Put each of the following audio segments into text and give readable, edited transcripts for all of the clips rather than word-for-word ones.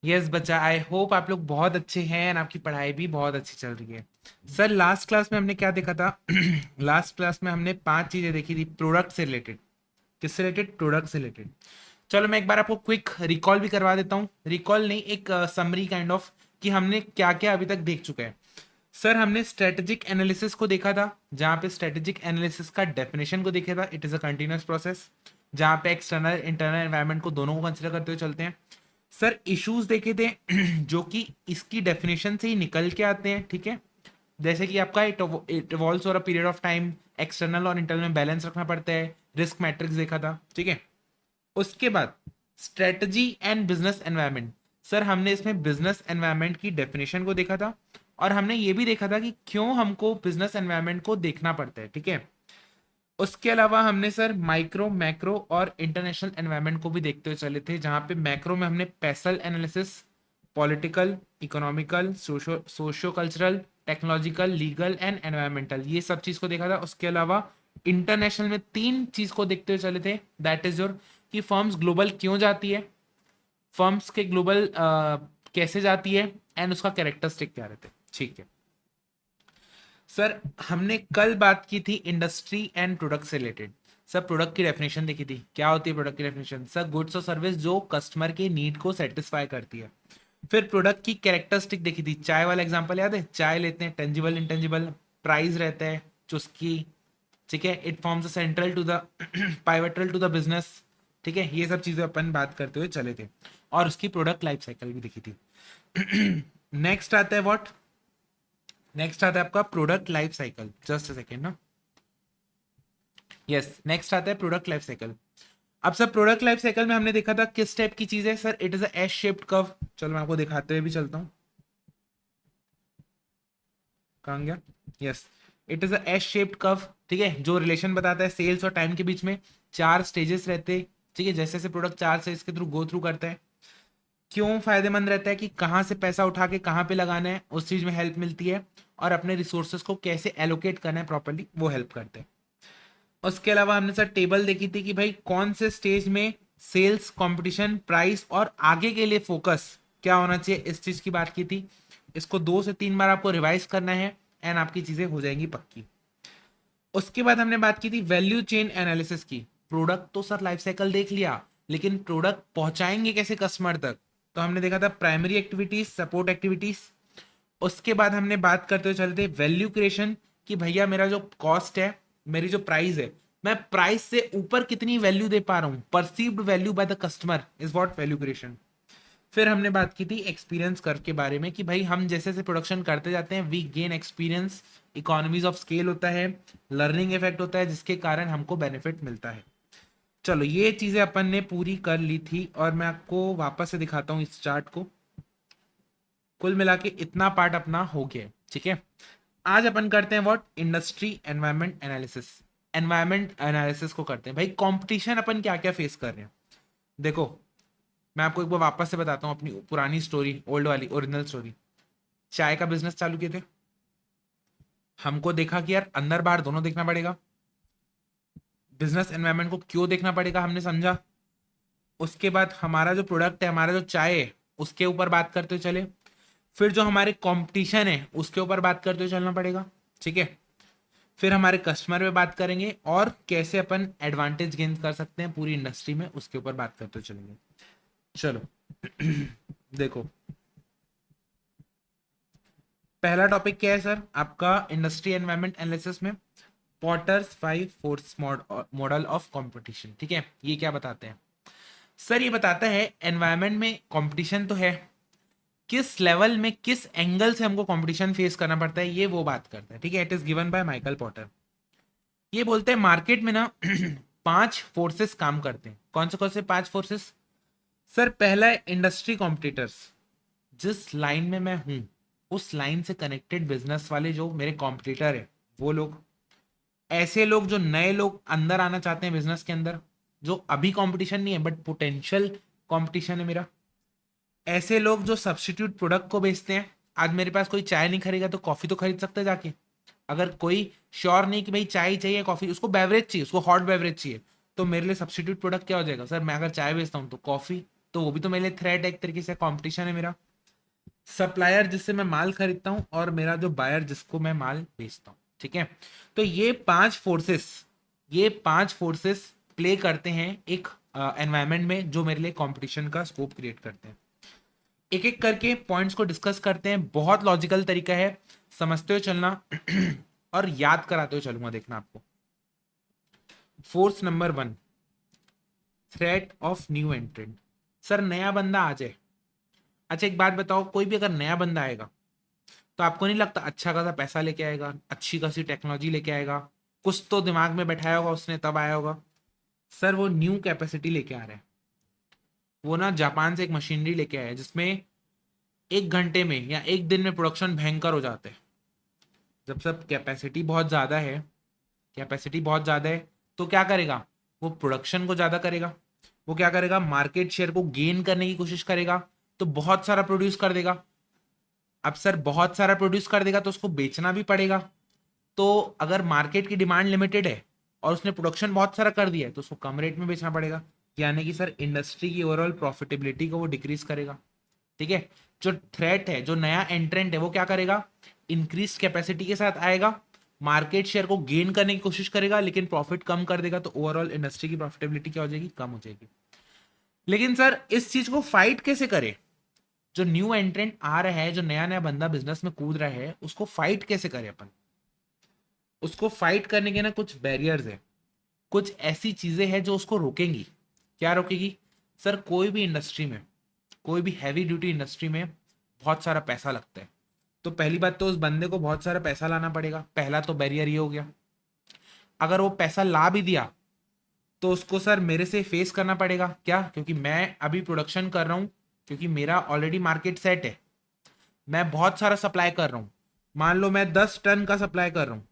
Yes बच्चा, I hope आप लोग बहुत अच्छे हैं और आपकी पढ़ाई भी बहुत अच्छी चल रही है। सर लास्ट क्लास में हमने क्या देखा था? लास्ट क्लास में हमने 5 चीजें देखी थी प्रोडक्ट से रिलेटेड। किससे रिलेटेड? प्रोडक्ट से रिलेटेड। चलो मैं एक बार आपको क्विक रिकॉल भी करवा देता हूँ। रिकॉल नहीं, एक समरी काइंड ऑफ, कि हमने क्या क्या अभी तक देख चुके हैं। सर हमने स्ट्रेटेजिक एनालिसिस को देखा था, जहां पे स्ट्रेटेजिक एनालिसिस का डेफिनेशन को देखा था। It is a continuous process, जहां पे एक्सटर्नल इंटरनल एनवायरनमेंट को दोनों को कंसिडर करते हुए चलते हैं। सर इश्यूज देखे थे जो कि इसकी डेफिनेशन से ही निकल के आते हैं, ठीक है। जैसे कि आपका it evolves over a period of time, external और इंटरनल में बैलेंस रखना पड़ता है, रिस्क मैट्रिक्स देखा था, ठीक है। उसके बाद strategy and business environment. Sir हमने इसमें बिजनेस एनवायरनमेंट की डेफिनेशन को देखा था, और हमने ये भी देखा था कि क्यों हमको बिजनेस एनवायरनमेंट को देखना पड़ता है, ठीक है। उसके अलावा हमने सर माइक्रो, मैक्रो और इंटरनेशनल एनवायरनमेंट को भी देखते हुए चले थे, जहां पे मैक्रो में हमने पैसल analysis, political, economical, socio cultural, technological, legal and environmental, ये सब चीज को देखा था। उसके अलावा इंटरनेशनल में 3 चीज को देखते हुए चले थे, दैट इज योर कि फर्म्स ग्लोबल क्यों जाती है, फर्म्स के ग्लोबल कैसे जाती है, एंड उसका कैरेक्टरिस्टिक क्या रहते हैं, ठीक है। सर हमने कल बात की थी इंडस्ट्री एंड प्रोडक्ट से रिलेटेड। सर प्रोडक्ट की डेफिनेशन देखी थी। क्या होती है प्रोडक्ट की डेफिनेशन? सर गुड्स और सर्विस जो कस्टमर के नीड को सेटिस्फाई करती है। फिर प्रोडक्ट की कैरेक्टरिस्टिक देखी थी। चाय वाला एग्जांपल याद है? चाय लेते हैं, टेंजिबल इंटेंजिबल, प्राइस रहता है, चुस्की, ठीक है। It forms central to the pivotal to the business, ठीक है। ये सब चीजें अपन बात करते हुए चले थे, और उसकी प्रोडक्ट लाइफ साइकिल भी देखी थी। नेक्स्ट आता है व्हाट? नेक्स्ट आता है आपका product life cycle. Just a second ना। यस, नेक्स्ट आता है प्रोडक्ट लाइफ साइकिल। अब सर प्रोडक्ट लाइफ साइकिल में हमने देखा था किस टाइप की चीज है। Sir it is a S shaped curve. चलो मैं आपको दिखाते हुए भी चलता हूँ। कहाँ गया? Yes, it is a S shaped curve, ठीक है, जो रिलेशन बताता है सेल्स और टाइम के बीच में। 4 स्टेजेस रहते हैं, ठीक है। जैसे जैसे प्रोडक्ट 4 स्टेज के थ्रू गो थ्रू करता है, क्यों फायदेमंद रहता है कि कहाँ से पैसा उठा के कहाँ पे लगाना है, उस चीज में हेल्प मिलती है। और अपने रिसोर्सेज को कैसे एलोकेट करना है प्रॉपरली, वो हेल्प करते हैं। उसके अलावा हमने सर टेबल देखी थी कि भाई कौन से स्टेज में सेल्स, कंपटीशन, प्राइस और आगे के लिए फोकस क्या होना चाहिए, इस चीज की बात की थी। इसको 2 से 3 बार आपको रिवाइज करना है, एंड आपकी चीजें हो जाएंगी पक्की। उसके बाद हमने बात की थी वैल्यू चेन एनालिसिस की। प्रोडक्ट तो सर लाइफ साइकिल देख लिया, लेकिन प्रोडक्ट पहुंचाएंगे कैसे कस्टमर तक? तो हमने देखा था प्राइमरी एक्टिविटीज, सपोर्ट एक्टिविटीज। उसके बाद हमने बात करते हुए चलते वैल्यू क्रिएशन, कि भैया मेरा जो कॉस्ट है, मेरी जो प्राइस है, मैं प्राइस से ऊपर कितनी वैल्यू दे पा रहा हूं, perceived value by the customer is what value creation. फिर हमने बात की थी एक्सपीरियंस कर्व के बारे में, कि भाई हम जैसे जैसे प्रोडक्शन करते जाते हैं we gain experience, economies of scale होता है, लर्निंग इफेक्ट होता है, जिसके कारण हमको बेनिफिट मिलता है। चलो ये चीजें अपन ने पूरी कर ली थी, और मैं आपको वापस से दिखाता हूँ इस चार्ट को। कुल मिला के इतना पार्ट अपना हो गया, ठीक है। आज अपन करते हैं what? Industry environment analysis. Environment analysis को करते हैं। भाई कंपटीशन अपन क्या क्या फेस कर रहे हैं, देखो। मैं आपको एक बार वापस से बताता हूँ अपनी पुरानी स्टोरी, ओल्ड वाली ओरिजिनल स्टोरी। चाय का बिजनेस चालू किए थे, हमको देखा कि यार अंदर बाहर दोनों देखना पड़ेगा। बिजनेस एनवायरनमेंट को क्यों देखना पड़ेगा हमने समझा। उसके बाद हमारा जो प्रोडक्ट है, हमारा जो चाय है, उसके ऊपर बात करते हुए चले। फिर जो हमारे कंपटीशन है उसके ऊपर बात करते हुए चलना पड़ेगा, ठीक है। फिर हमारे कस्टमर पे बात करेंगे, और कैसे अपन एडवांटेज गेन कर सकते हैं पूरी इंडस्ट्री में, उसके ऊपर बात करते हुए चलेंगे। चलो देखो, पहला टॉपिक क्या है सर आपका इंडस्ट्री एनवायरनमेंट एनालिसिस में? Porter's 5 force model of competition, ठीक है। ये क्या बताते हैं? सर ये बताता है एनवायरनमेंट में कंपटीशन तो है, किस लेवल में, किस एंगल से हमको कंपटीशन फेस करना पड़ता है, ये वो बात करता है, ठीक है। It is given by Michael Potter. ये बोलते हैं मार्केट में ना 5 फोर्सेस काम करते हैं। कौन से 5 फोर्सेस? सर पहला है इंडस्ट्री कॉम्पिटिटर्स। जिस लाइन में मैं हूं, उस लाइन से कनेक्टेड बिजनेस वाले जो मेरे कॉम्पिटिटर है, वो लोग। ऐसे लोग जो नए लोग अंदर आना चाहते हैं बिजनेस के अंदर, जो अभी कंपटीशन नहीं है बट पोटेंशियल कंपटीशन है मेरा। ऐसे लोग जो सब्स्टिट्यूट प्रोडक्ट को बेचते हैं। आज मेरे पास कोई चाय नहीं खरीदेगा तो कॉफी तो खरीद सकते हैं जाके। अगर कोई श्योर नहीं कि भाई चाय ही चाहिए कॉफी, उसको बेवरेज चाहिए, उसको हॉट बेवरेज चाहिए, तो मेरे लिए सब्स्टिट्यूट प्रोडक्ट क्या हो जाएगा? सर मैं अगर चाय बेचता हूँ तो कॉफी, तो वो भी तो मेरे लिए थ्रेट है, एक तरीके से कंपटीशन है मेरा। सप्लायर जिससे मैं माल खरीदता हूँ, और मेरा जो बायर जिसको मैं माल बेचता हूँ, ठीक है। तो ये पांच फोर्सेस प्ले करते हैं एक एनवायरनमेंट में, जो मेरे लिए कंपटीशन का स्कोप क्रिएट करते हैं। एक एक करके पॉइंट्स को डिस्कस करते हैं, बहुत लॉजिकल तरीका है, समझते हुए चलना और याद कराते हुए चलूंगा, देखना आपको। Force number 1, threat of new एंट्रेंट। Sir नया बंदा आ जाए। अच्छा एक बात बताओ, कोई भी अगर नया बंदा आएगा तो आपको नहीं लगता अच्छा खासा पैसा लेके आएगा, अच्छी खासी टेक्नोलॉजी लेके आएगा, कुछ तो दिमाग में बैठाया होगा उसने तब आया होगा। सर वो न्यू कैपेसिटी लेके आ रहे हैं। वो ना जापान से एक मशीनरी लेके आए जिसमें 1 घंटे में या 1 दिन में प्रोडक्शन भयंकर हो जाते हैं। जब सब कैपेसिटी बहुत ज़्यादा है, तो क्या करेगा, वो प्रोडक्शन को ज़्यादा करेगा। वो क्या करेगा, मार्केट शेयर को गेन करने की कोशिश करेगा, तो बहुत सारा प्रोड्यूस कर देगा। अब सर बहुत सारा प्रोड्यूस कर देगा तो उसको बेचना भी पड़ेगा। तो अगर मार्केट की डिमांड लिमिटेड है और उसने प्रोडक्शन बहुत सारा कर दिया है, तो उसको कम रेट में बेचना पड़ेगा। यानी कि सर इंडस्ट्री की ओवरऑल प्रॉफिटेबिलिटी को वो डिक्रीज करेगा। ठीक है। जो थ्रेट है, जो नया एंट्रेंट है, वो क्या करेगा, इंक्रीज कैपेसिटी के साथ आएगा, मार्केट शेयर को गेन करने की कोशिश करेगा, लेकिन प्रॉफिट कम कर देगा, तो ओवरऑल इंडस्ट्री की प्रॉफिटेबिलिटी क्या हो जाएगी, कम हो जाएगी। लेकिन सर इस चीज को फाइट कैसे करे, जो न्यू एंट्रेंट आ रहा है, जो नया नया बंदा बिजनेस में कूद रहा है, उसको फाइट कैसे करे अपन। उसको फाइट करने के ना कुछ बैरियर्स है, कुछ ऐसी चीजें हैं जो उसको रोकेंगी। क्या रोकेगी, सर कोई भी इंडस्ट्री में, कोई भी हैवी ड्यूटी इंडस्ट्री में बहुत सारा पैसा लगता है। तो पहली बात तो उस बंदे को बहुत सारा पैसा लाना पड़ेगा, पहला तो बैरियर ये हो गया। अगर वो पैसा ला भी दिया तो उसको सर मेरे से फेस करना पड़ेगा, क्या, क्योंकि मैं अभी प्रोडक्शन कर रहा हूँ, क्योंकि मेरा ऑलरेडी मार्केट सेट है, मैं बहुत सारा सप्लाई कर रहा हूँ। मान लो मैं 10 टन का सप्लाई कर रहा हूँ,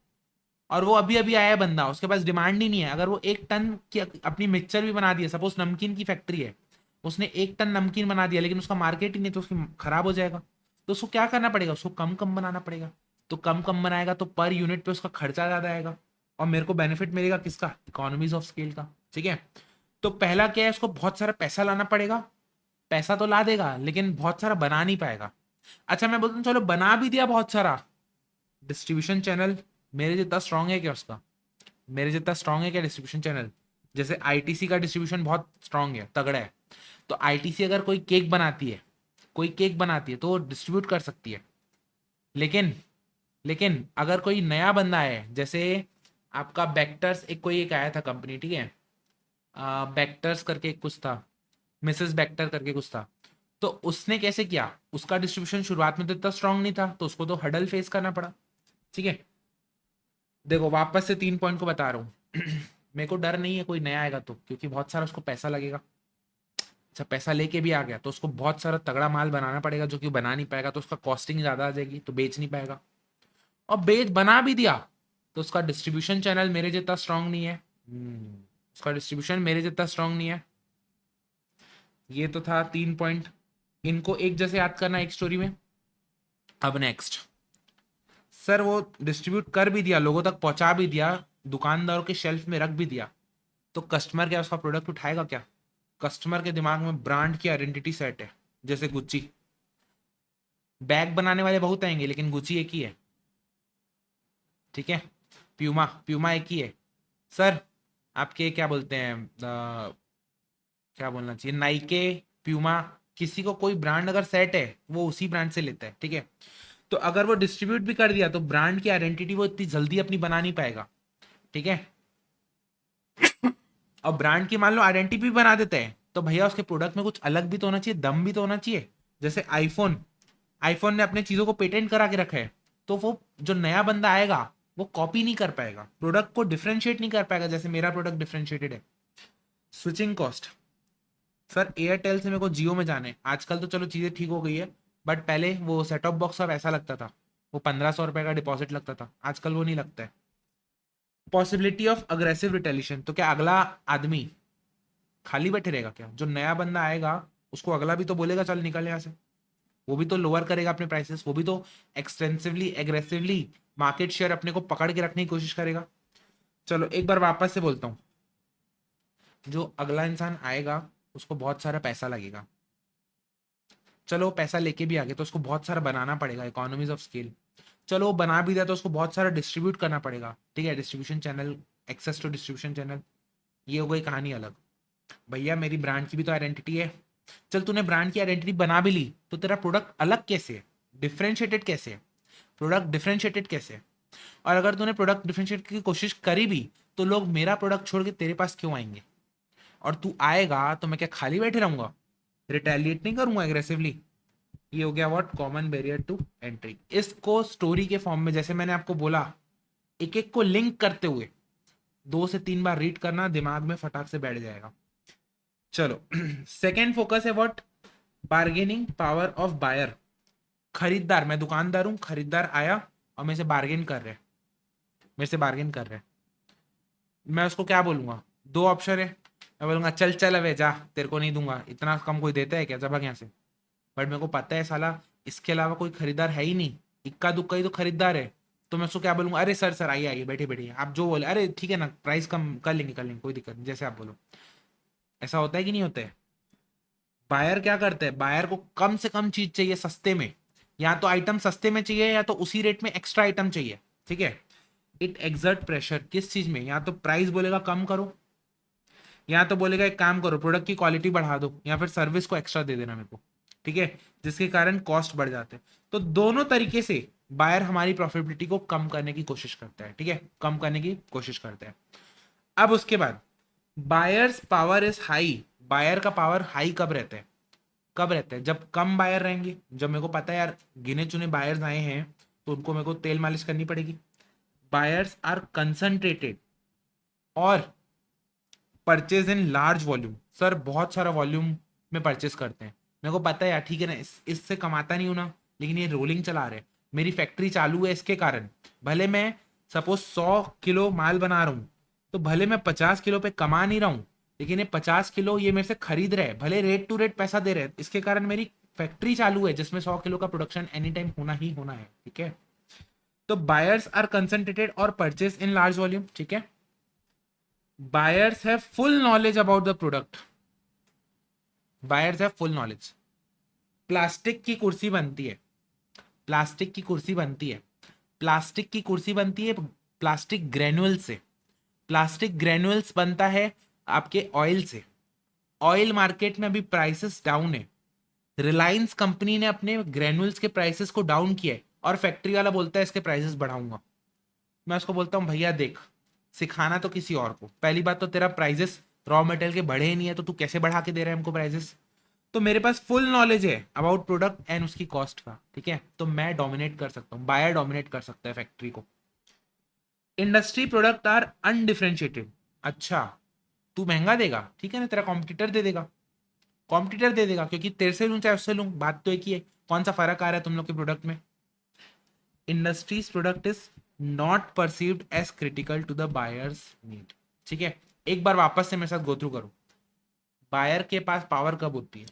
और वो अभी अभी आया बंदा, उसके पास डिमांड ही नहीं है। अगर वो 1 टन की अपनी मिक्सचर भी बना दिया, सपोज नमकीन की फैक्ट्री है, उसने 1 टन नमकीन बना दिया, लेकिन उसका मार्केट ही नहीं, तो उसकी खराब हो जाएगा। तो उसको क्या करना पड़ेगा, उसको कम कम बनाना पड़ेगा। तो कम कम बनाएगा तो पर यूनिट पे उसका खर्चा ज्यादा आएगा, और मेरे को बेनिफिट मिलेगा किसका, इकोनॉमीज ऑफ स्केल का। ठीक है। तो पहला क्या है, उसको बहुत सारा पैसा लाना पड़ेगा। पैसा तो ला देगा, लेकिन बहुत सारा बना नहीं पाएगा। अच्छा मैं बोलता हूँ चलो बना भी दिया बहुत सारा, डिस्ट्रीब्यूशन चैनल मेरे जितना स्ट्रांग है क्या उसका, मेरे जितना स्ट्रांग है क्या डिस्ट्रीब्यूशन चैनल। जैसे आईटीसी का डिस्ट्रीब्यूशन बहुत स्ट्रांग है, तगड़ा है। तो आईटीसी अगर कोई केक बनाती है तो वो डिस्ट्रीब्यूट कर सकती है। लेकिन लेकिन अगर कोई नया बंदा है, जैसे आपका बैक्टर्स, एक आया था कंपनी, ठीक है, बैक्टर्स करके एक कुछ था, मिसेस बैक्टर करके कुछ था। तो उसने कैसे किया, उसका डिस्ट्रीब्यूशन शुरुआत में तो इतना स्ट्रांग नहीं था, तो उसको तो हडल फेस करना पड़ा। ठीक है। देखो वापस से 3 पॉइंट को बता रहा हूँ मेरे को डर नहीं है कोई नया आएगा तो, क्योंकि बहुत सारा उसको पैसा लगेगा। अच्छा पैसा लेके भी आ गया तो उसको बहुत सारा तगड़ा माल बनाना पड़ेगा, जो कि बना नहीं पाएगा, तो उसका कॉस्टिंग ज़्यादा आ जाएगी, तो बेच नहीं पाएगा। और बेच बना भी दिया तो उसका डिस्ट्रीब्यूशन चैनल मेरे जितना स्ट्रांग नहीं है। उसका डिस्ट्रीब्यूशन मेरे जितना स्ट्रांग नहीं है। ये तो था 3 पॉइंट, इनको एक जैसे याद करना एक स्टोरी में। अब नेक्स्ट, सर वो डिस्ट्रीब्यूट कर भी दिया, लोगों तक पहुंचा भी दिया, दुकानदारों के शेल्फ में रख भी दिया, तो कस्टमर क्या उसका प्रोडक्ट उठाएगा क्या। कस्टमर के दिमाग में ब्रांड की आइडेंटिटी सेट है, जैसे गुच्ची। बैग बनाने वाले बहुत आएंगे, लेकिन गुच्ची एक ही है। ठीक है। प्यूमा प्यूमा एक ही है। सर आपके क्या बोलते हैं, क्या बोलना चाहिए, नाइके, प्यूमा, किसी को कोई ब्रांड अगर सेट है वो उसी ब्रांड से लेता है। ठीक है। तो अगर वो डिस्ट्रीब्यूट भी कर दिया तो ब्रांड की आइडेंटिटी वो इतनी जल्दी अपनी बना नहीं पाएगा। ठीक है। और ब्रांड की मान लो आइडेंटिटी भी बना देते हैं, तो भैया उसके प्रोडक्ट में कुछ अलग भी तो होना चाहिए, दम भी तो होना चाहिए। जैसे आईफोन, आईफोन ने अपने चीजों को पेटेंट करा के रखा है, तो वो जो नया बंदा आएगा वो कॉपी नहीं कर पाएगा, प्रोडक्ट को डिफरेंशिएट नहीं कर पाएगा, जैसे मेरा प्रोडक्ट डिफरेंशिएटेड है। स्विचिंग कॉस्ट, सर एयरटेल से मेरे को जियो में जाने, आजकल तो चलो चीजें ठीक हो गई है, बट पहले वो सेट ऑफ बॉक्स सब ऐसा लगता था, वो 1500 रुपए का डिपॉजिट लगता था, आजकल वो नहीं लगता है। पॉसिबिलिटी ऑफ अग्रेसिव रिटेलिशन, तो क्या अगला आदमी खाली बैठे रहेगा क्या, जो नया बंदा आएगा उसको अगला भी तो बोलेगा चल निकल यहाँ से, वो भी तो लोअर करेगा अपने प्राइसेस, वो भी तो एक्सटेंसिवली एग्रेसिवली मार्केट शेयर अपने को पकड़ के रखने की कोशिश करेगा। चलो एक बार वापस से बोलता हूँ, जो अगला इंसान आएगा उसको बहुत सारा पैसा लगेगा। चलो पैसा लेके भी आ गया तो उसको बहुत सारा बनाना पड़ेगा, इकोनॉमीज ऑफ स्केल। चलो वो बना भी दिया तो उसको बहुत सारा डिस्ट्रीब्यूट करना पड़ेगा, ठीक है, distribution channel, access to distribution channel, ये हो गई कहानी अलग। भैया मेरी ब्रांड की भी तो आइडेंटिटी है। चल तूने ब्रांड की आइडेंटिटी बना भी ली तो तेरा प्रोडक्ट अलग कैसे है, डिफरेंशिएटेड कैसे है, प्रोडक्ट डिफरेंशिएटेड कैसे है? और अगर तूने प्रोडक्ट डिफरेंशिएट की कोशिश करी भी तो लोग मेरा प्रोडक्ट छोड़ के तेरे पास क्यों आएंगे? और तू आएगा तो मैं क्या खाली बैठे रहूंगा? रिटेलिएट नहीं करूंगा एग्रेसिवली? ये हो गया what common barrier to entry. इसको स्टोरी के फॉर्म में, जैसे मैंने आपको बोला, एक एक को लिंक करते हुए 2 से 3 बार रीड करना, दिमाग में फटाक से बैठ जाएगा। चलो सेकेंड फोकस है what, bargaining power of buyer. खरीदार, मैं दुकानदार हूं, खरीदार आया और मेरे से बार्गेन कर रहे, मेरे से बार्गेन कर रहे, मैं उसको क्या बोलूंगा? 2 ऑप्शन है। मैं बोलूंगा चल चल अबे जा, तेरे को नहीं दूंगा, इतना कम कोई देता है क्या, जा भाग यहाँ से। बट मेरे को पता है साला इसके अलावा कोई खरीदार है ही नहीं, इक्का दुक्का ही तो खरीदार है। तो मैं उसको क्या बोलूंगा? अरे सर सर आइए आइए बैठिए बैठिए, आप जो बोले, अरे ठीक है ना, प्राइस कम कर लेंगे कोई दिक्कत नहीं, जैसे आप बोलो। ऐसा होता है कि नहीं होता है? बायर क्या करते हैं, बायर को कम से कम चीज चाहिए सस्ते में, या तो आइटम सस्ते में चाहिए या तो उसी रेट में एक्स्ट्रा आइटम चाहिए, ठीक है। इट एक्सर्ट प्रेशर किस चीज में, या तो प्राइस बोलेगा कम करो, या तो बोलेगा एक काम करो प्रोडक्ट की क्वालिटी बढ़ा दो, या फिर सर्विस को एक्स्ट्रा दे देना मेरे को, ठीक है, जिसके कारण कॉस्ट बढ़ जाते हैं। तो दोनों तरीके से बायर हमारी प्रॉफिटेबिलिटी को कम करने की कोशिश करता है, ठीक है, कम करने की कोशिश करता है। अब उसके बाद buyers power is high. Buyer का पावर हाई कब रहता है? कब रहता है? जब कम बायर रहेंगे, जब मेरे को पता है यार गिने चुने बायर्स आए हैं तो उनको मेरे को तेल मालिश करनी पड़ेगी। बायर्स आर कंसंट्रेटेड और purchase in large volume. Sir बहुत सारा वॉल्यूम में परचेज करते हैं, मेरे को पता है यार, ठीक है ना, इससे कमाता नहीं हूं ना, लेकिन ये रोलिंग चला रहे हैं, मेरी फैक्ट्री चालू है, इसके कारण भले मैं सपोज 100 किलो माल बना रहा हूँ, तो भले मैं 50 किलो पे कमा नहीं रहा हूँ, लेकिन ये 50 किलो ये मेरे से खरीद रहे हैं, भले रेट टू रेट पैसा दे रहे हैं, इसके कारण मेरी फैक्ट्री चालू है जिसमें 100 किलो का प्रोडक्शन एनी टाइम होना ही होना है, ठीक है। तो बायर्स आर कंसंट्रेटेड और परचेज इन लार्ज वॉल्यूम, ठीक है। Buyers have full knowledge about the product. Buyers have full knowledge. Plastic की कुर्सी बनती है, प्लास्टिक की कुर्सी बनती है, प्लास्टिक की कुर्सी बनती है प्लास्टिक ग्रेन्युअल से। प्लास्टिक ग्रेन्युअल्स बनता है आपके ऑयल से। ऑयल मार्केट में अभी प्राइसेस डाउन है, रिलायंस कंपनी ने अपने ग्रेन्युअल्स के प्राइसेस को डाउन किया है और फैक्ट्री वाला बोलता है इसके प्राइसेस बढ़ाऊंगा। मैं उसको बोलता हूँ भैया देख, सिखाना तो किसी और को, पहली बात तो तेरा प्राइजेस रॉ मटेरियल के बढ़े ही नहीं है तो तू कैसे बढ़ा के दे रहा है हमको प्राइजेस? तो मेरे पास फुल नॉलेज है अबाउट प्रोडक्ट एंड उसकी कॉस्ट का, ठीक है, तो मैं डोमिनेट कर सकता हूँ, बायर डोमिनेट कर सकता है फैक्ट्री को। Industry product are undifferentiated. अच्छा, तू महंगा देगा, ठीक है ना, तेरा कॉम्पिटिटर दे देगा, कॉम्पिटिटर दे देगा, क्योंकि तेरे से लूं चाहे उससे लूं, बात तो एक ही है, कौन सा फर्क आ रहा है तुम लोग के प्रोडक्ट में? Industries product is not perceived as critical to the buyers need, ठीक है। एक बार वापस से मेरे साथ गो थ्रू करो। बायर के पास पावर कब होती है?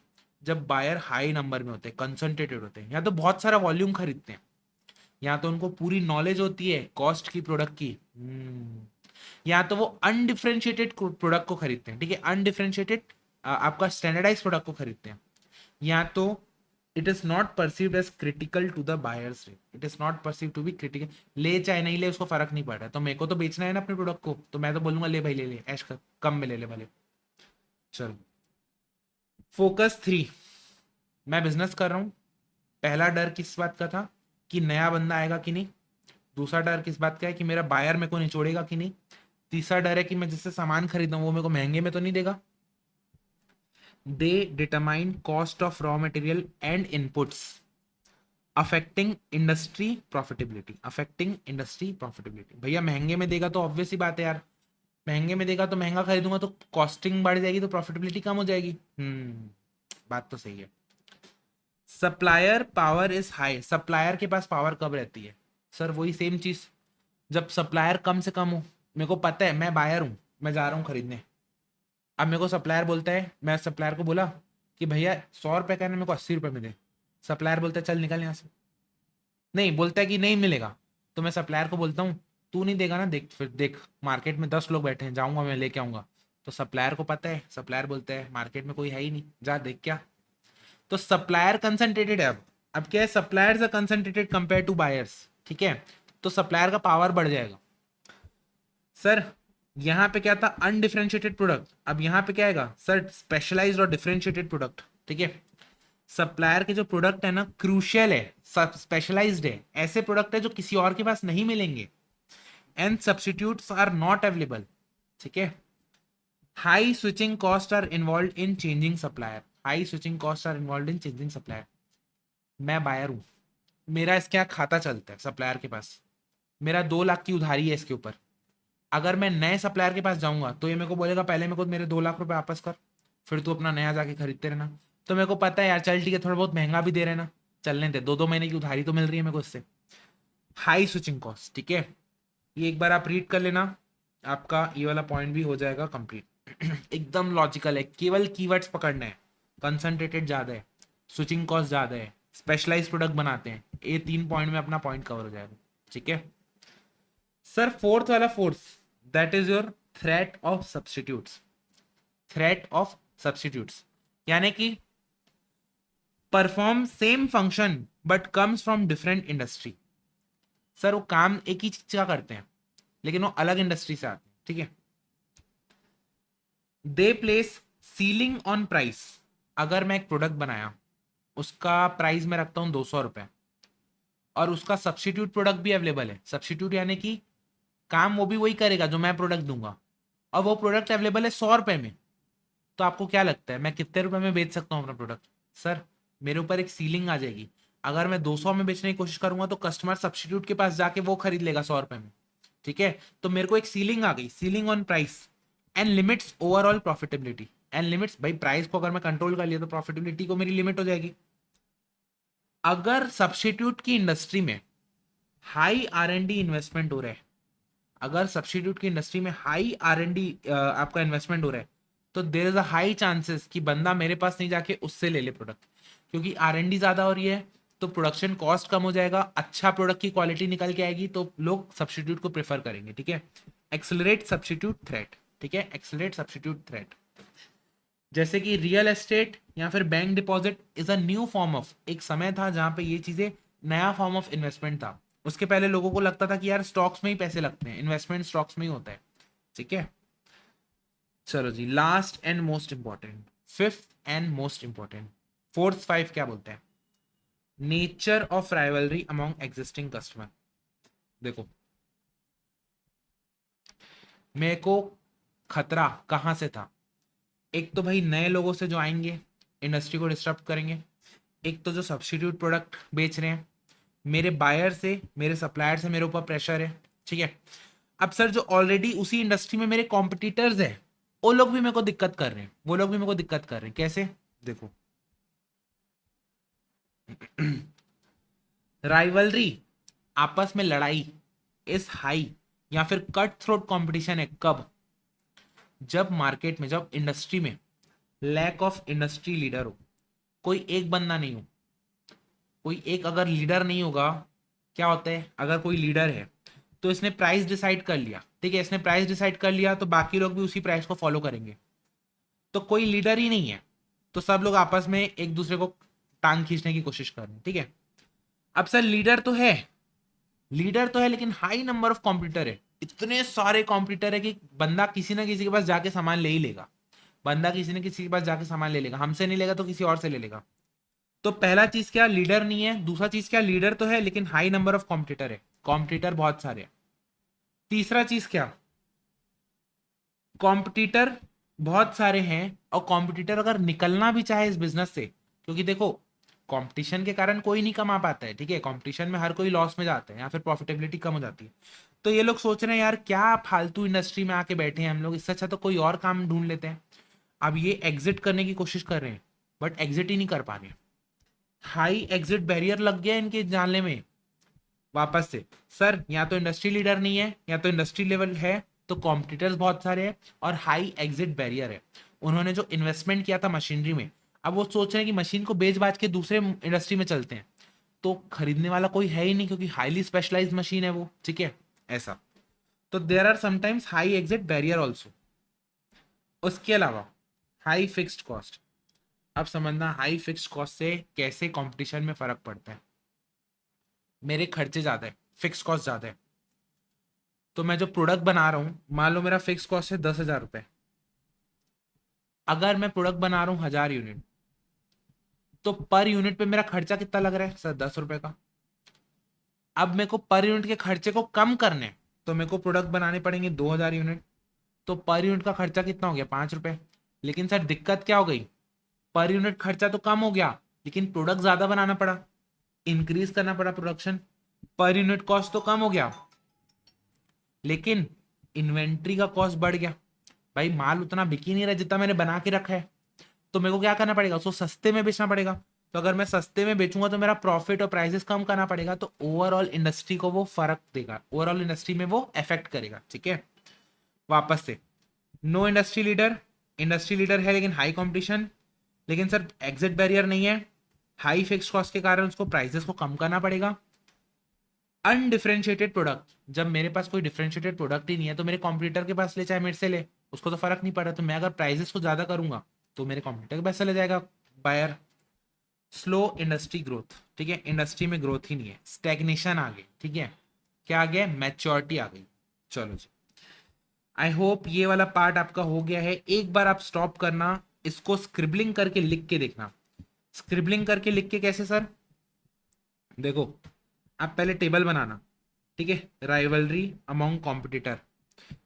जब बायर हाई नंबर में होते हैं, कंसंट्रेटेड होते हैं, या तो बहुत सारा वॉल्यूम खरीदते हैं, या तो उनको पूरी नॉलेज होती है कॉस्ट की प्रोडक्ट की, या तो वो अनडिफरेंशिएटेड प्रोडक्ट को खरीदते हैं, ठीक है, अनडिफरेंशिएटेड आपका स्टैंडर्डाइज प्रोडक्ट को खरीदते हैं, या तो it is not perceived as critical to the buyers rate, it is not perceived to be critical. ले चाहे नहीं ले उसको फर्क नहीं पड़ रहा है, तो मेरे को तो बेचना है ना अपने प्रोडक्ट को, तो मैं तो बोलूंगा ले भाई ले ले, ऐश कर, कम में ले ले भले। चलो फोकस 3, मैं बिजनेस कर रहा हूँ। पहला डर किस बात का था कि नया बंदा आएगा कि नहीं, दूसरा डर किस बात का है कि मेरा बायर मेरे को निचोड़ेगा कि नहीं, तीसरा डर है कि मैं जिससे सामान खरीदा हूं वो मेरे को महंगे में तो नहीं देगा। They determine cost of raw material and inputs affecting industry profitability, affecting industry profitability. भैया महंगे में देगा तो ऑब्वियस ही बात है यार, महंगे में देगा तो महंगा खरीदूंगा तो कॉस्टिंग बढ़ जाएगी तो प्रॉफिटेबिलिटी कम हो जाएगी। बात तो सही है। Supplier power is high. Supplier के पास पावर कब रहती है? सर वही सेम चीज, जब सप्लायर कम से कम हो। मेरे को पता है मैं बायर हूँ, मैं जा रहा हूँ खरीदने, अब मेरे को सप्लायर बोलता है, मैं सप्लायर को बोला कि भैया 100 रुपये का है ना, मेरे को 80 रुपये में दे। सप्लायर बोलता है चल निकल यहाँ से, नहीं बोलता है कि नहीं मिलेगा, तो मैं सप्लायर को बोलता हूँ तू नहीं देगा ना, देख फिर देख मार्केट में 10 लोग बैठे हैं, जाऊंगा मैं लेके आऊंगा। तो सप्लायर को पता है, सप्लायर बोलते हैं मार्केट में कोई है ही नहीं, जा देख क्या। तो सप्लायर कंसंट्रेटेड है। अब क्या है, suppliers are concentrated compare to buyers, ठीक है। तो सप्लायर का पावर बढ़ जाएगा। सर यहाँ पे क्या था, अनडिफरेंशिएटेड प्रोडक्ट, अब यहाँ पे क्या आएगा सर, स्पेशलाइज्ड और डिफरेंशिएटेड प्रोडक्ट, ठीक है। सप्लायर के जो प्रोडक्ट है ना क्रूशियल है, सब स्पेशलाइज्ड है, ऐसे प्रोडक्ट है जो किसी और के पास नहीं मिलेंगे, and substitutes are not available, ठीक है। High switching cost are involve in changing supplier, high switching cost are involve in changing supplier. मैं बायर हूं, मेरा इसके यहाँ खाता चलता है सप्लायर के पास, मेरा 2 लाख की उधारी है इसके ऊपर। अगर मैं नए सप्लायर के पास जाऊंगा तो ये मेरे को बोलेगा पहले मेरे को मेरे 2 लाख रुपए वापस कर, फिर तू अपना नया जाके खरीदते रहना। तो मेरे को पता है यार, चल ठीक है, थोड़ा बहुत महंगा भी दे रहे ना, चलने दे, 2-2 महीने की उधारी तो मिल रही है मेरे को इससे। हाई स्विचिंग कॉस्ट, ठीक है। ये एक बार आप रीड कर लेना, आपका ये वाला पॉइंट भी हो जाएगा कंप्लीट। एकदम लॉजिकल है, केवल कीवर्ड्स पकड़ने हैं। कंसंट्रेटेड ज्यादा है, स्विचिंग कॉस्ट ज्यादा है, स्पेशलाइज प्रोडक्ट बनाते हैं, ये 3 पॉइंट में अपना पॉइंट कवर हो जाएगा, ठीक है। सर फोर्थ वाला force, that is your threat of substitutes. Threat of substitutes यानी कि perform same function but comes from different industry. Sir वो काम एक ही चीज का करते हैं लेकिन वो अलग इंडस्ट्री से आते हैं, ठीक है। दे प्लेस सीलिंग ऑन प्राइस। अगर मैं एक प्रोडक्ट बनाया, उसका प्राइस मैं रखता हूं 200 रुपए, और उसका सब्स्टिट्यूट प्रोडक्ट भी अवेलेबल है। सब्स्टिट्यूट यानी कि काम वो भी वही करेगा जो मैं प्रोडक्ट दूंगा, और वो प्रोडक्ट अवेलेबल है 100 रुपए में। तो आपको क्या लगता है मैं कितने रुपए में बेच सकता हूँ अपना प्रोडक्ट? सर मेरे ऊपर एक सीलिंग आ जाएगी। अगर मैं 200 में बेचने की कोशिश करूंगा तो कस्टमर सब्स्टिट्यूट के पास जाके वो खरीद लेगा 100 रुपए में, ठीक है। तो मेरे को एक सीलिंग आ गई, ceiling on price and limits overall profitability. And limits, भाई प्राइस को अगर मैं कंट्रोल कर लिया तो प्रॉफिटेबिलिटी को मेरी लिमिट हो जाएगी। अगर सब्स्टिट्यूट की इंडस्ट्री में high R and D investment हो रहा है, अगर सब्स्टिट्यूट की इंडस्ट्री में हाई आर एन डी आपका इन्वेस्टमेंट हो रहा है, तो there is a high chances कि बंदा मेरे पास नहीं जाके उससे ले ले प्रोडक्ट, क्योंकि आर एन डी ज्यादा हो रही है तो प्रोडक्शन कॉस्ट कम हो जाएगा, अच्छा प्रोडक्ट की क्वालिटी निकल के आएगी, तो लोग सब्स्टिट्यूट को प्रेफर करेंगे, ठीक है। एक्सेलरेट सब्स्टिट्यूट थ्रेट, ठीक है, एक्सेलरेट सब्स्टिट्यूट थ्रेट। जैसे कि रियल एस्टेट या फिर bank deposit is a new form of, एक समय था जहां पे ये चीजें नया फॉर्म ऑफ इन्वेस्टमेंट था। उसके पहले लोगों को लगता था कि यार स्टॉक्स में ही पैसे लगते हैं, इन्वेस्टमेंट स्टॉक्स में ही होता है, ठीक है। चलो जी, last and most important, fifth and most important, fourth five क्या बोलते हैं, nature of rivalry among existing customer. देखो मेरे को खतरा कहां से था, एक तो भाई नए लोगों से जो आएंगे इंडस्ट्री को डिस्टर्ब करेंगे, एक तो जो सब्स्टिट्यूट प्रोडक्ट बेच रहे हैं, मेरे बायर से, मेरे सप्लायर से मेरे ऊपर प्रेशर है, ठीक है। अब सर जो ऑलरेडी उसी इंडस्ट्री में मेरे कॉम्पिटिटर्स हैं, वो लोग भी मेरे को दिक्कत कर रहे हैं, वो लोग भी मेरे को दिक्कत कर रहे हैं, कैसे देखो। राइवलरी, आपस में लड़ाई इस हाई या फिर कट थ्रोट कंपटीशन है कब, जब मार्केट में, जब इंडस्ट्री में लैक ऑफ इंडस्ट्री लीडर हो, कोई एक बंदा नहीं हो, कोई एक अगर लीडर नहीं होगा, क्या होता है अगर कोई लीडर है तो इसने प्राइस डिसाइड कर लिया, ठीक है, इसने प्राइस डिसाइड कर लिया तो बाकी लोग भी उसी प्राइस को फॉलो करेंगे, तो कोई लीडर ही नहीं है, तो सब लोग आपस में एक दूसरे को टांग खींचने की कोशिश कर रहे हैं, ठीक है। अब सर लीडर तो है, लीडर तो है लेकिन हाई नंबर ऑफ कॉम्पिटिटर है, इतने सारे कॉम्पिटिटर है कि बंदा किसी ना किसी के पास जाके सामान ले ही लेगा, बंदा किसी न किसी के पास जाके सामान ले लेगा, हमसे नहीं लेगा तो किसी और से ले लेगा। तो पहला चीज क्या, लीडर नहीं है, दूसरा चीज क्या, लीडर तो है लेकिन हाई नंबर ऑफ कॉम्पिटिटर है, कॉम्पिटिटर बहुत सारे हैं। तीसरा चीज क्या, कॉम्पिटिटर बहुत सारे हैं, और कॉम्पिटिटर अगर निकलना भी चाहे इस बिजनेस से, क्योंकि देखो कंपटीशन के कारण कोई नहीं कमा पाता है, ठीक है, कंपटीशन में हर कोई लॉस में जाता है या फिर प्रॉफिटेबिलिटी कम हो जाती है, तो ये लोग सोच रहे हैं यार क्या फालतू इंडस्ट्री में आके बैठे हैं हम लोग, इससे अच्छा तो कोई और काम ढूंढ लेते हैं। अब ये एग्जिट करने की कोशिश कर रहे हैं बट एग्जिट ही नहीं कर पा रहे, हाई एग्जिट बैरियर लग गया इनके जानने में वापस से। सर या तो इंडस्ट्री लीडर नहीं है या तो इंडस्ट्री लेवल है, तो कॉम्पिटिटर्स बहुत सारे हैं और हाई एग्जिट बैरियर है। उन्होंने जो इन्वेस्टमेंट किया था मशीनरी में, अब वो सोच रहे हैं कि मशीन को बेच बाच के दूसरे इंडस्ट्री में चलते हैं, तो खरीदने वाला कोई है ही नहीं क्योंकि हाईली स्पेशलाइज्ड मशीन है वो, ठीक है, ऐसा। तो there are sometimes high exit barrier also. उसके अलावा हाई फिक्स्ड कॉस्ट। अब समझना हाई फिक्स्ड कॉस्ट से कैसे कंपटीशन में फर्क पड़ता है। मेरे खर्चे ज्यादा है, फिक्स कॉस्ट ज्यादा है, तो मैं जो प्रोडक्ट बना रहा हूँ, मान लो मेरा फिक्स कॉस्ट है 10,000 रुपये। अगर मैं प्रोडक्ट बना रहा हूँ 1,000 यूनिट, तो पर यूनिट पे मेरा खर्चा कितना लग रहा है सर? 10 रुपए का। अब मेरे को पर यूनिट के खर्चे को कम करने, तो मेरे को प्रोडक्ट बनाने पड़ेंगे 2,000 यूनिट, तो पर यूनिट का खर्चा कितना हो गया? 5 रुपए। लेकिन सर दिक्कत क्या हो गई? पर यूनिट खर्चा तो कम हो गया, लेकिन प्रोडक्ट ज्यादा बनाना पड़ा, इंक्रीज करना पड़ा प्रोडक्शन। पर यूनिट कॉस्ट तो कम हो गया, लेकिन इन्वेंट्री का कॉस्ट बढ़ गया। भाई माल उतना बिक ही नहीं रहा जितना मैंने बना के रखा है, तो मेरे को क्या करना पड़ेगा? उसको सस्ते में बेचना पड़ेगा। तो अगर मैं सस्ते में बेचूंगा तो मेरा प्रॉफिट और प्राइसेस कम करना पड़ेगा, तो ओवरऑल इंडस्ट्री को वो फर्क देगा, ओवरऑल इंडस्ट्री में वो इफेक्ट करेगा। ठीक है, वापस से, know industry leader, industry leader है लेकिन हाई कंपटीशन, लेकिन सर एग्जिट बैरियर नहीं है, हाई फिक्स कॉस्ट के कारण उसको प्राइसेस को कम करना पड़ेगा। अनडिफरेंशिएटेड प्रोडक्ट, जब मेरे पास कोई डिफरेंशिएटेड प्रोडक्ट ही नहीं है, तो मेरे कॉम्पिटिटर के पास ले चाहे मेरे से ले, उसको तो फर्क नहीं पड़ा। तो मैं अगर प्राइसेस को ज्यादा करूंगा तो मेरे कॉम्पिटिटर के पास चले जाएगा बायर। स्लो इंडस्ट्री ग्रोथ, ठीक है, इंडस्ट्री में ग्रोथ ही नहीं है, स्टैग्नेशन आ गई। ठीक है, क्या आ गया? मैच्योरिटी आ गई। चलो जी, आई होप ये वाला पार्ट आपका हो गया है। एक बार आप स्टॉप करना, इसको स्क्रिबलिंग करके लिख के देखना। स्क्रिबलिंग करके लिख के कैसे सर? देखो, आप पहले टेबल बनाना, ठीक है, राइवलरी अमॉन्ग कॉम्पिटिटर,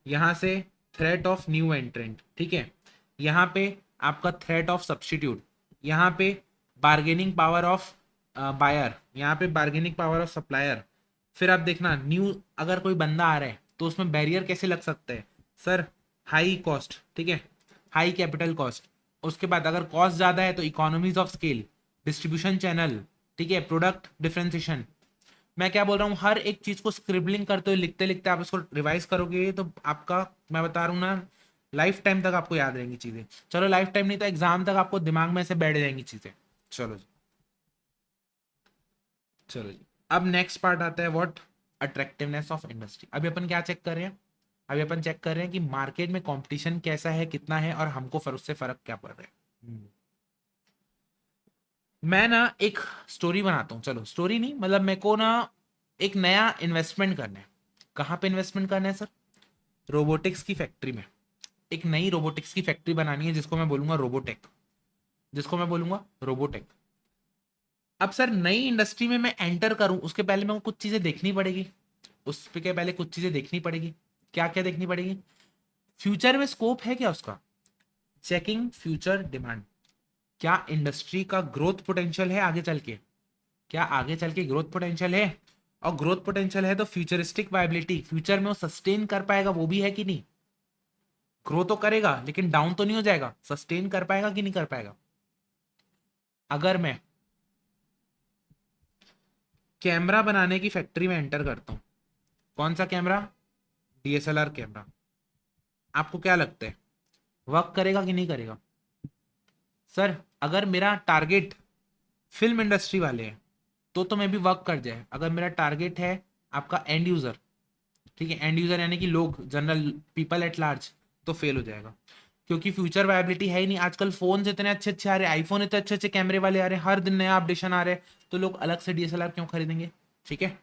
यहां से थ्रेट ऑफ न्यू एंट्रेंट, ठीक है, यहाँ पे आपका थ्रेट ऑफ सब्स्टिट्यूट, यहाँ पे बार्गेनिंग पावर ऑफ बायर, यहाँ पे बार्गेनिंग पावर ऑफ सप्लायर। फिर आप देखना न्यू, अगर कोई बंदा आ रहा है तो उसमें बैरियर कैसे लग सकता है सर? हाई कॉस्ट, ठीक है, हाई कैपिटल कॉस्ट। उसके बाद अगर कॉस्ट ज्यादा है तो economies of scale, distribution channel, ठीक है, प्रोडक्ट डिफरेंशिएशन। मैं क्या बोल रहा हूँ, हर एक चीज को स्क्रिबलिंग करते हुए, लिखते लिखते आप इसको रिवाइज करोगे तो आपका, मैं बता रहा हूँ ना, लाइफ टाइम तक आपको याद रहेंगी चीजें। चलो लाइफ टाइम नहीं तो एग्जाम तक आपको दिमाग में से बैठ जाएंगी चीजें। चलो जी, चलो जी, अब नेक्स्ट पार्ट आता है, व्हाट? Attractiveness of industry. अभी अपन क्या चेक कर रहे हैं? अभी अपन चेक कर रहे हैं कि मार्केट में कंपटीशन कैसा है, कितना है, और हमको फिर उससे फर्क क्या पड़ रहा है। मैं ना एक स्टोरी बनाता हूँ, चलो स्टोरी नहीं, मतलब मेरे को ना एक नया इन्वेस्टमेंट करना है। कहाँ पे इन्वेस्टमेंट करना है सर? रोबोटिक्स की फैक्ट्री में। एक नई रोबोटिक्स की फैक्ट्री बनानी है जिसको मैं बोलूंगा रोबोटेक, जिसको मैं बोलूंगा रोबोटेक। अब सर नई इंडस्ट्री में मैं एंटर करूं उसके पहले मेरे को कुछ चीजें देखनी पड़ेगी, उस पे के पहले कुछ चीजें देखनी पड़ेगी। क्या क्या देखनी पड़ेगी? फ्यूचर में स्कोप है क्या उसका? चेकिंग फ्यूचर डिमांड, क्या इंडस्ट्री का ग्रोथ पोटेंशियल है आगे चल के? क्या आगे चल के ग्रोथ पोटेंशियल है? और ग्रोथ पोटेंशियल है तो फ्यूचरिस्टिक वायबिलिटी, फ्यूचर में वो सस्टेन कर पाएगा, वो भी है कि नहीं? ग्रो तो करेगा लेकिन डाउन तो नहीं हो जाएगा, सस्टेन कर पाएगा कि नहीं कर पाएगा? अगर मैं कैमरा बनाने की फैक्ट्री में एंटर करता हूं, कौन सा कैमरा? DSLR camera. आपको क्या लगता है वर्क करेगा कि नहीं करेगा? सर अगर मेरा टारगेट फिल्म इंडस्ट्री वाले हैं तो मैं भी वर्क कर जाए। अगर मेरा टारगेट है आपका एंड यूजर, ठीक है, एंड यूजर यानी कि लोग, जनरल पीपल एट लार्ज, तो फेल हो जाएगा। क्योंकि फ्यूचर वायबिलिटी है ही नहीं। आजकल फोन इतने अच्छे अच्छे आ रहे हैं, आईफोन इतने अच्छे अच्छे कैमरे वाले आ रहे हैं, हर दिन नया अपडेशन आ रहे हैं, तो लोग अलग से डीएसएलआर क्यों खरीदेंगे? ठीक है,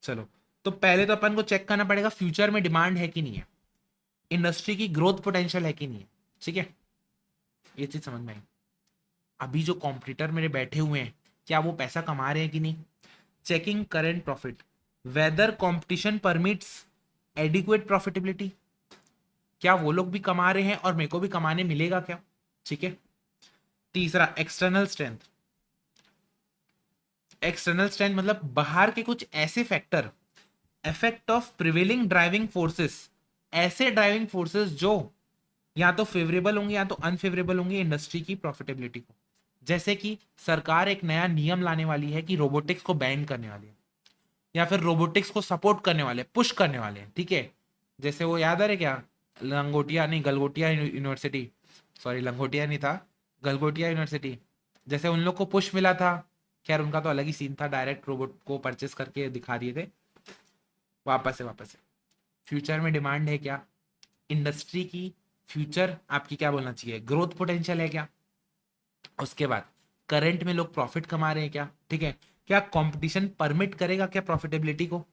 चलो, तो पहले तो अपन को चेक करना पड़ेगा फ्यूचर में डिमांड है कि नहीं है, इंडस्ट्री की ग्रोथ पोटेंशियल है कि नहीं है। ठीक है, ये चीज समझ में आई। अभी जो कॉम्पिटिटर मेरे बैठे हुए हैं, क्या वो पैसा कमा रहे हैं कि नहीं? Checking current profit, whether competition permits adequate profitability, क्या वो लोग भी कमा रहे हैं और मेरे को भी कमाने मिलेगा क्या? ठीक है, तीसरा एक्सटर्नल स्ट्रेंथ। एक्सटर्नल स्ट्रेंथ मतलब बाहर के कुछ ऐसे factor, effect of prevailing driving forces, ऐसे ड्राइविंग फोर्सेस जो या तो फेवरेबल होंगे या तो अनफेवरेबल होंगे इंडस्ट्री की प्रॉफिटेबिलिटी को। जैसे कि सरकार एक नया नियम लाने वाली है कि रोबोटिक्स को बैन करने वाली है, या फिर रोबोटिक्स को सपोर्ट करने वाले, पुश करने वाले हैं। ठीक है, जैसे वो याद आ रहे क्या, लंगोटिया नहीं, गलगोटिया यूनिवर्सिटी, सॉरी लंगोटिया नहीं था, गलगोटिया यूनिवर्सिटी, जैसे उन लोग को पुश मिला था। खैर उनका तो अलग ही सीन था, डायरेक्ट रोबोट को परचेस करके दिखा दिए थे। वापस से फ्यूचर में डिमांड है क्या? इंडस्ट्री की फ्यूचर आपकी क्या बोलना चाहिए, ग्रोथ पोटेंशियल है क्या, उसके बाद करंट में लोग प्रॉफिट कमा रहे हैं क्या, ठीक है, क्या कंपटीशन परमिट करेगा क्या प्रॉफिटेबिलिटी को,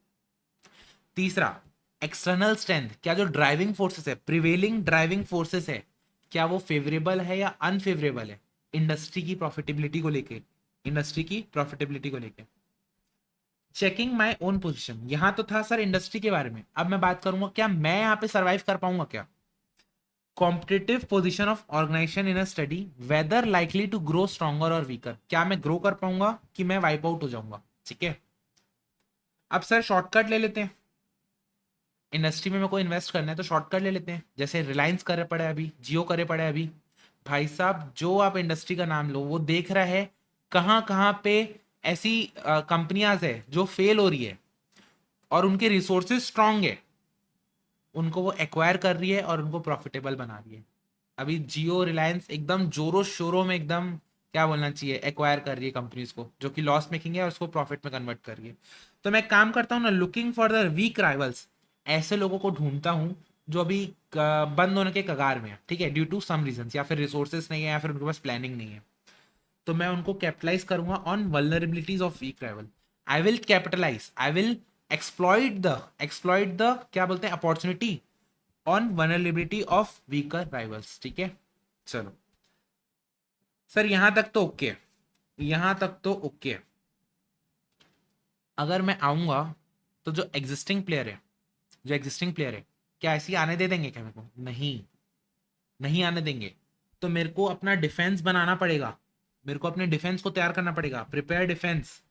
तीसरा एक्सटर्नल स्ट्रेंथ, क्या जो ड्राइविंग फोर्सेस है, प्रिवेलिंग ड्राइविंग फोर्सेस है, क्या वो फेवरेबल है या अनफेवरेबल है इंडस्ट्री की प्रॉफिटेबिलिटी को लेके, इंडस्ट्री की प्रॉफिटेबिलिटी को लेके। चेकिंग माय ओन पोजीशन, यहां तो था सर इंडस्ट्री के बारे में, अब मैं बात करूंगा क्या मैं यहां पे सरवाइव कर पाऊंगा क्या, competitive position of organization in a study, whether likely to grow stronger और वीकर, क्या मैं ग्रो कर पाऊंगा कि मैं वाइप आउट हो जाऊंगा, ठीक है। अब सर शॉर्टकट ले लेते हैं, इंडस्ट्री में मेरे को इन्वेस्ट करना है तो शॉर्टकट ले लेते हैं, जैसे रिलायंस करे पड़े अभी, जियो करे पड़े अभी, भाई साहब जो आप इंडस्ट्री का नाम लो वो देख रहा है कहाँ कहाँ पे ऐसी कंपनियां है जो फेल हो रही है और उनके रिसोर्सेज स्ट्रांग है, उनको वो एक्वायर कर रही है और उनको प्रॉफिटेबल बना रही है। अभी जियो रिलायंस एकदम जोरों शोरों में एकदम क्या बोलना चाहिए एक्वायर कर रही है कंपनीज को जो कि लॉस मेकिंग है और उसको प्रॉफिट में कन्वर्ट कर रही है। तो मैं काम करता हूँ ना, looking for the weak rivals, ऐसे लोगों को ढूंढता हूँ जो अभी बंद होने के कगार में है, ठीक है, ड्यू टू सम रीजन, या फिर रिसोर्सेस नहीं है या फिर उनके पास प्लानिंग नहीं है, तो मैं उनको कैपिटलाइज करूंगा on vulnerabilities of weak rival. I will capitalize, I will exploit the क्या बोलते हैं opportunity on vulnerability of weaker rivals, ठीक है। चलो सर यहां तक तो ओके, यहां तक तो ओके। अगर मैं आऊंगा तो जो एग्जिस्टिंग प्लेयर है, जो एग्जिस्टिंग प्लेयर है क्या ऐसी आने दे देंगे क्या मेरे को, नहीं, नहीं आने देंगे। तो मेरे को अपना डिफेंस बनाना पड़ेगा, मेरे को अपने डिफेंस को तैयार करना पड़ेगा, prepare defence,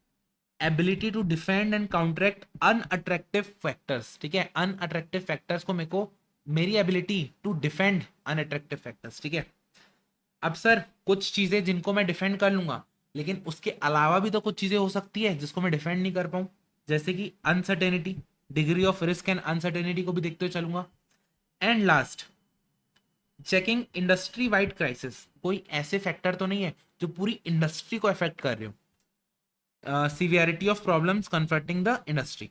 ability to defend and counteract unattractive factors, ठीक है, अनअट्रैक्टिव फैक्टर्स को मेरे को, मेरी ability to defend unattractive factors, ठीक है। अब सर कुछ चीजें जिनको मैं डिफेंड कर लूंगा, लेकिन उसके अलावा भी तो कुछ चीजें हो सकती है जिसको मैं डिफेंड नहीं कर पाऊं, जैसे कि uncertainty, degree of risk and uncertainty को भी देखते हुए चलूंगा। And last, checking industry wide crisis, कोई ऐसे फैक्टर तो नहीं है जो पूरी इंडस्ट्री को अफेक्ट कर रहे हो, severity of problems confronting the industry.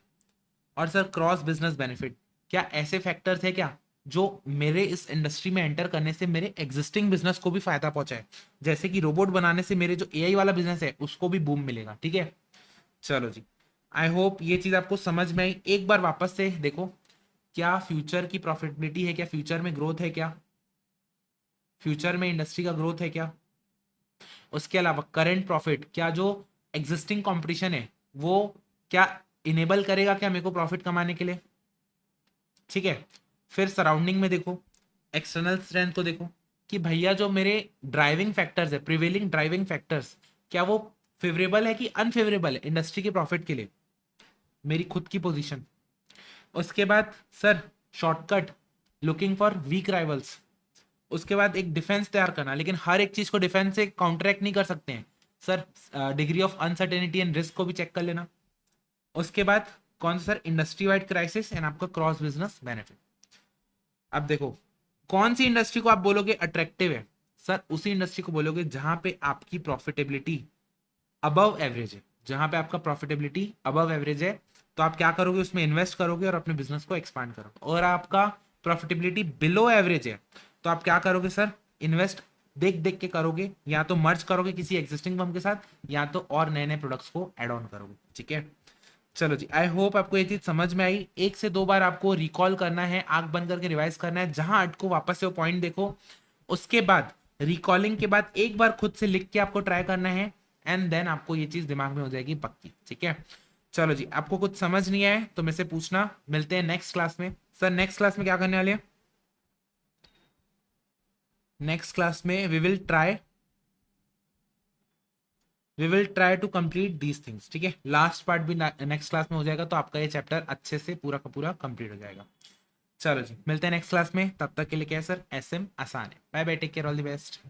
और सर क्रॉस बिजनेस बेनिफिट, क्या ऐसे फैक्टर्स है क्या जो मेरे इस इंडस्ट्री में एंटर करने से मेरे एग्जिस्टिंग बिजनेस को भी फायदा पहुंचाए, जैसे कि रोबोट बनाने से मेरे जो एआई वाला बिजनेस है उसको भी बूम मिलेगा, ठीक है। चलो जी, आई होप ये चीज आपको समझ में आई। एक बार वापस से देखो, क्या फ्यूचर की प्रॉफिटेबिलिटी है क्या, फ्यूचर में ग्रोथ है क्या, फ्यूचर में इंडस्ट्री का ग्रोथ है क्या, उसके अलावा करंट प्रॉफिट, क्या जो एग्जिस्टिंग कंपटीशन है वो क्या इनेबल करेगा क्या मेरे को प्रॉफिट कमाने के लिए, ठीक है। फिर सराउंडिंग में देखो, एक्सटर्नल स्ट्रेंथ को देखो कि भैया जो मेरे ड्राइविंग फैक्टर्स है, प्रिवेलिंग ड्राइविंग फैक्टर्स, क्या वो फेवरेबल है कि अनफेवरेबल है इंडस्ट्री के प्रॉफिट के लिए, मेरी खुद की पोजीशन। उसके बाद sir shortcut, looking for weak rivals. उसके बाद एक डिफेंस तैयार करना, लेकिन हर एक चीज को डिफेंस से काउंटरैक्ट नहीं कर सकते हैं sir, degree of uncertainty and risk को भी चेक कर लेना। उसके बाद कौन सा sir, industry wide crisis and आपका क्रॉस बिजनेस बेनिफिट। अब देखो कौन सी इंडस्ट्री को आप बोलोगे अट्रैक्टिव है, सर उसी इंडस्ट्री को बोलोगे जहां पे आपकी प्रॉफिटेबिलिटी अबव एवरेज है, जहां पे आपका प्रॉफिटेबिलिटी अबव एवरेज है तो आप क्या करोगे, उसमें इन्वेस्ट करोगे और अपने बिजनेस को एक्सपांड करोगे। और आपका प्रॉफिटेबिलिटी बिलो एवरेज है तो आप क्या करोगे सर, इन्वेस्ट देख देख के करोगे, या तो मर्ज करोगे किसी एग्जिस्टिंग फर्म के साथ, या तो और नए नए प्रोडक्ट्स को एड ऑन करोगे, ठीक है। चलो जी, आई होप आपको ये चीज समझ में आई। एक से दो बार आपको रिकॉल करना है, आंख बंद करके रिवाइज करना है, जहां अटको वापस से वो पॉइंट देखो। उसके बाद रिकॉलिंग के बाद एक बार खुद से लिख के आपको ट्राई करना है, एंड देन आपको ये चीज दिमाग में हो जाएगी पक्की, ठीक है। चलो जी, आपको कुछ समझ नहीं आए तो मेरे से पूछना, मिलते हैं नेक्स्ट क्लास में। सर नेक्स्ट क्लास में क्या करने वाले हैं, नेक्स्ट क्लास में we will try to complete these things, ठीक है। लास्ट पार्ट भी नेक्स्ट क्लास में हो जाएगा तो आपका ये चैप्टर अच्छे से पूरा का पूरा कंप्लीट हो जाएगा। चलो जी, मिलते हैं नेक्स्ट क्लास में, तब तक के लिए क्या है सर, एसएम आसान है। Bye bye, take care, all the best.